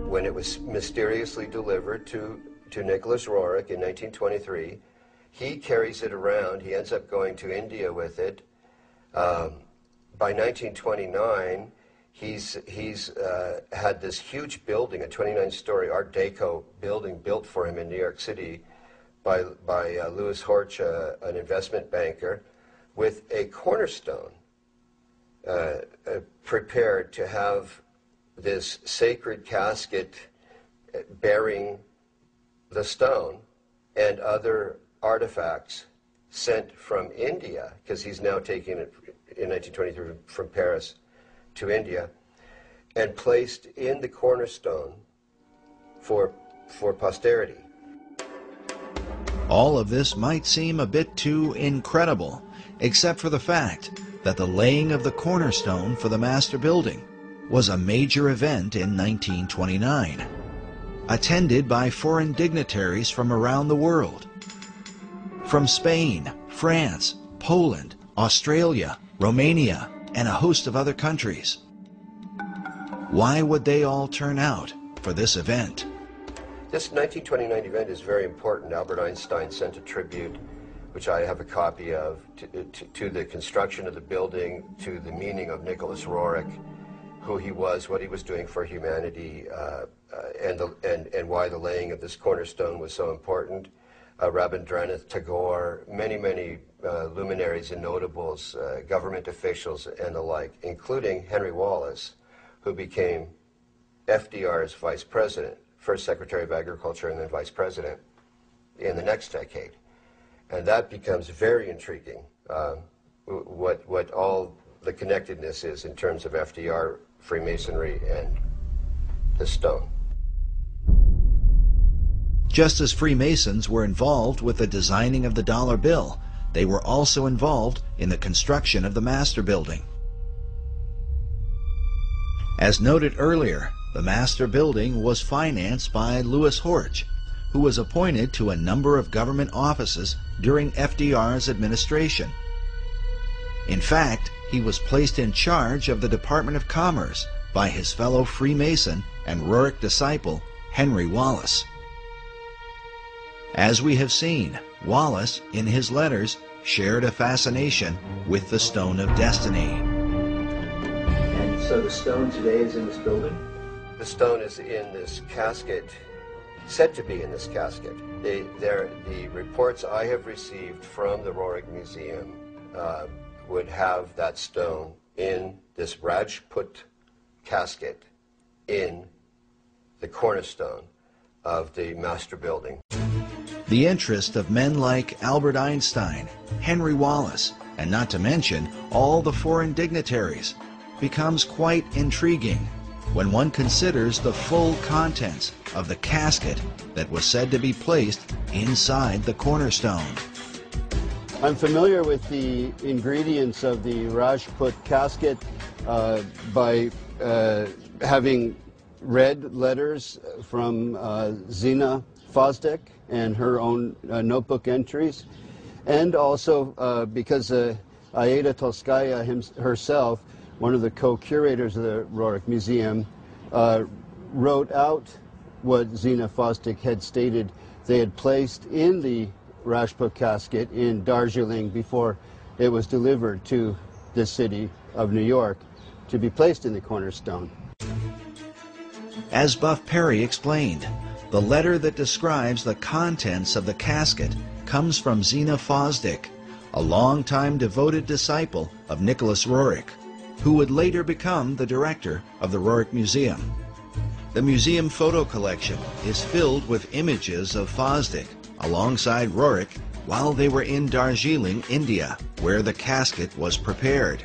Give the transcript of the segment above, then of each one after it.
when it was mysteriously delivered to Nicholas Roerich in 1923. He carries it around. He ends up going to India with it. By 1929, he's had this huge building, a 29-story Art Deco building built for him in New York City by Louis Horch, an investment banker, with a cornerstone prepared to have this sacred casket bearing the stone and other artifacts sent from India, because he's now taking it in 1923 from Paris to India, and placed in the cornerstone for posterity. All of this might seem a bit too incredible, except for the fact that the laying of the cornerstone for the master building was a major event in 1929, attended by foreign dignitaries from around the world. From Spain, France, Poland, Australia, Romania, and a host of other countries. Why would they all turn out for this event? This 1929 event is very important. Albert Einstein sent a tribute, which I have a copy of, to the construction of the building, to the meaning of Nicholas Roerich, who he was, what he was doing for humanity, and why the laying of this cornerstone was so important. Rabindranath Tagore, many luminaries and notables, government officials and the like, including Henry Wallace, who became FDR's vice president, first Secretary of Agriculture and then vice president in the next decade. And that becomes very intriguing, what all the connectedness is in terms of FDR, Freemasonry, and the stone. Just as Freemasons were involved with the designing of the dollar bill, they were also involved in the construction of the master building. As noted earlier, the master building was financed by Louis Horch, who was appointed to a number of government offices during FDR's administration. In fact, he was placed in charge of the Department of Commerce by his fellow Freemason and Roerich disciple, Henry Wallace. As we have seen, Wallace, in his letters, shared a fascination with the Stone of Destiny. And so the stone today is in this building? The stone is in this casket, said to be in this casket. The reports I have received from the Roerich Museum would have that stone in this Rajput casket in the cornerstone of the master building. The interest of men like Albert Einstein, Henry Wallace, and not to mention all the foreign dignitaries, becomes quite intriguing when one considers the full contents of the casket that was said to be placed inside the cornerstone. I'm familiar with the ingredients of the Rajput casket by having read letters from Zina Fosdick and her own notebook entries, and also because Aida Tolskaya herself, one of the co-curators of the Roerich Museum, wrote out what Zina Fosdick had stated they had placed in the Rajput casket in Darjeeling before it was delivered to the city of New York to be placed in the cornerstone. As Buff Perry explained, the letter that describes the contents of the casket comes from Zina Fosdick, a longtime devoted disciple of Nicholas Roerich, who would later become the director of the Roerich Museum. The museum photo collection is filled with images of Fosdick alongside Roerich while they were in Darjeeling, India, where the casket was prepared.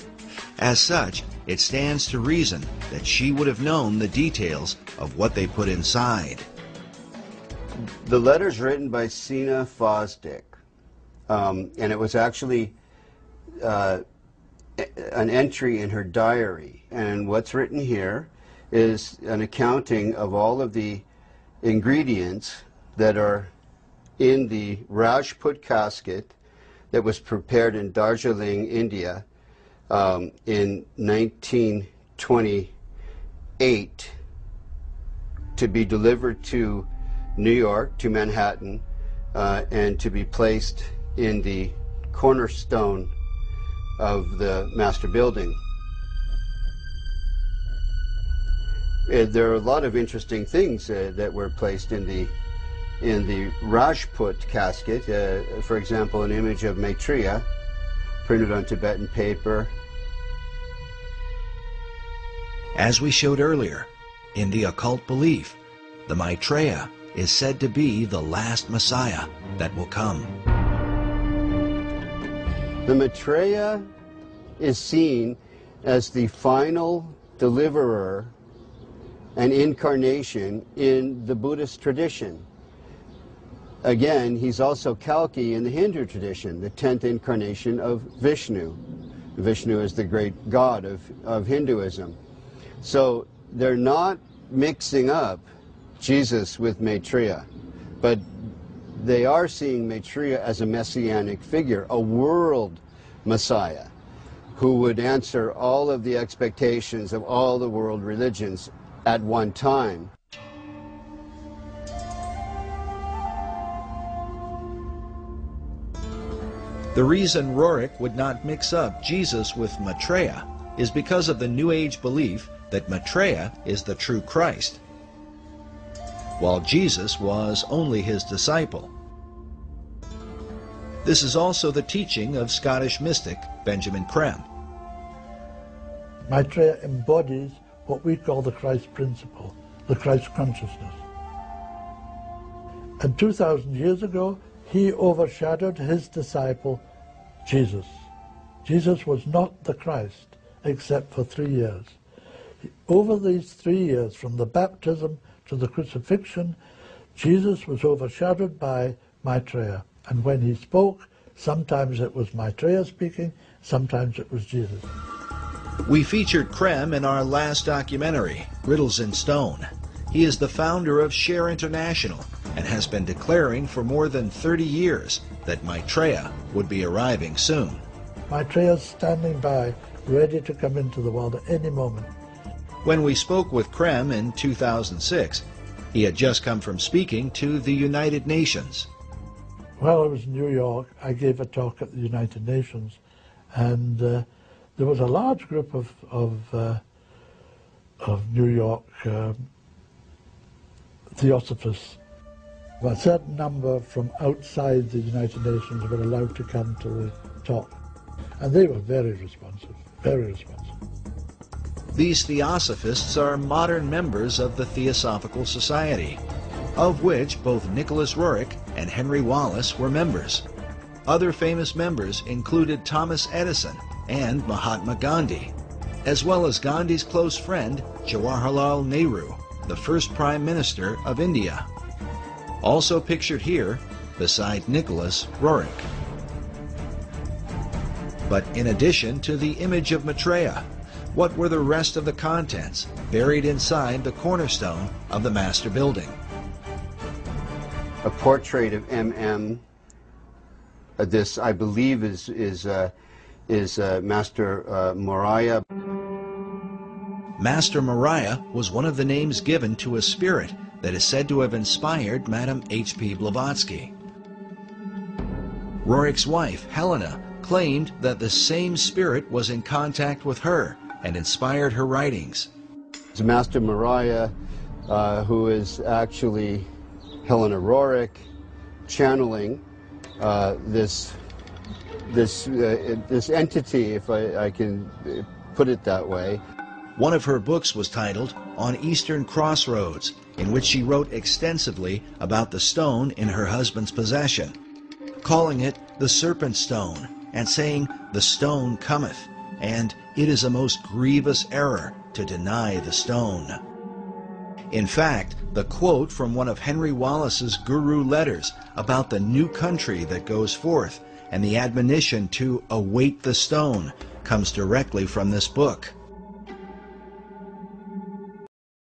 As such, it stands to reason that she would have known the details of what they put inside. The letter's written by Zina Fosdick, and it was actually an entry in her diary. And what's written here is an accounting of all of the ingredients that are in the Rajput casket that was prepared in Darjeeling, India, in 1928. to be delivered to New York, to Manhattan, and to be placed in the cornerstone of the master building. There are a lot of interesting things that were placed in the Rajput casket. For example, an image of Maitreya printed on Tibetan paper. As we showed earlier, in the occult belief, the Maitreya is said to be the last Messiah that will come. The Maitreya is seen as the final deliverer and incarnation in the Buddhist tradition. Again, he's also Kalki in the Hindu tradition, the 10th incarnation of Vishnu. Vishnu is the great god of Hinduism. So they're not mixing up Jesus with Maitreya, but they are seeing Maitreya as a messianic figure, a world Messiah who would answer all of the expectations of all the world religions at one time. The reason Roerich would not mix up Jesus with Maitreya is because of the New Age belief that Maitreya is the true Christ, while Jesus was only his disciple. This is also the teaching of Scottish mystic Benjamin Creme. Maitreya embodies what we call the Christ principle, the Christ consciousness. And 2,000 years ago, he overshadowed his disciple, Jesus. Jesus was not the Christ, except for 3 years. Over these 3 years, from the baptism to the crucifixion, Jesus was overshadowed by Maitreya. And when he spoke, sometimes it was Maitreya speaking, sometimes it was Jesus. We featured Creme in our last documentary, Riddles in Stone. He is the founder of Share International and has been declaring for more than 30 years that Maitreya would be arriving soon. Maitreya is standing by, ready to come into the world at any moment. When we spoke with Creme in 2006, he had just come from speaking to the United Nations. While I was in New York, I gave a talk at the United Nations, and there was a large group of New York theosophists. A certain number from outside the United Nations were allowed to come to the talk, and they were very responsive, very responsive. These theosophists are modern members of the Theosophical Society, of which both Nicholas Roerich and Henry Wallace were members. Other famous members included Thomas Edison and Mahatma Gandhi, as well as Gandhi's close friend Jawaharlal Nehru, the first Prime Minister of India. Also pictured here, beside Nicholas Roerich. But in addition to the image of Maitreya, what were the rest of the contents buried inside the cornerstone of the master building? A portrait of M.M. This, I believe, is Master Moriah. Master Moriah was one of the names given to a spirit that is said to have inspired Madame H.P. Blavatsky. Roerich's wife, Helena, claimed that the same spirit was in contact with her and inspired her writings. It's Master Moriah, who is actually Helena Roerich, channeling this entity, if I can put it that way. One of her books was titled On Eastern Crossroads, in which she wrote extensively about the stone in her husband's possession, calling it the Serpent Stone, and saying, "The stone cometh," and "It is a most grievous error to deny the stone." In fact, the quote from one of Henry Wallace's guru letters about the new country that goes forth and the admonition to await the stone comes directly from this book.